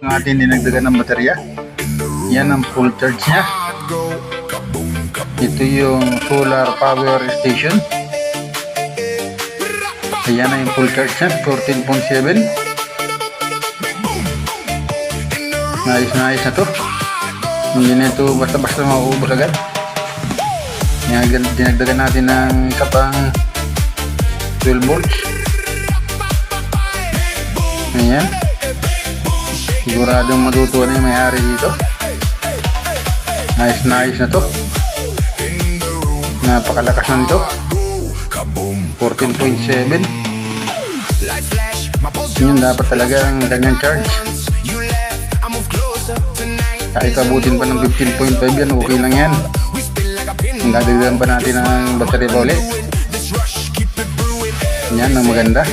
ng ating dinagdagan ng baterya. Yan ang full charge niya. Ito yung solar power station. Ayan na yung full charge niya, 14.7. Nice na to. Hindi na ito basta-basta mauubos agad. Yan, dinagdagan natin ng isa pang 12 volts. Ayan. Siguradong matutuwa na yung may-ari dito. Nice na to. Napakalakas na nito. 14.7. Yun, dapat talagang ganyan charge. Kahit abutin pa ng 15.5 yan, okay lang yan. Dadagdagan pa natin ang battery pa ulit. Yan ang maganda.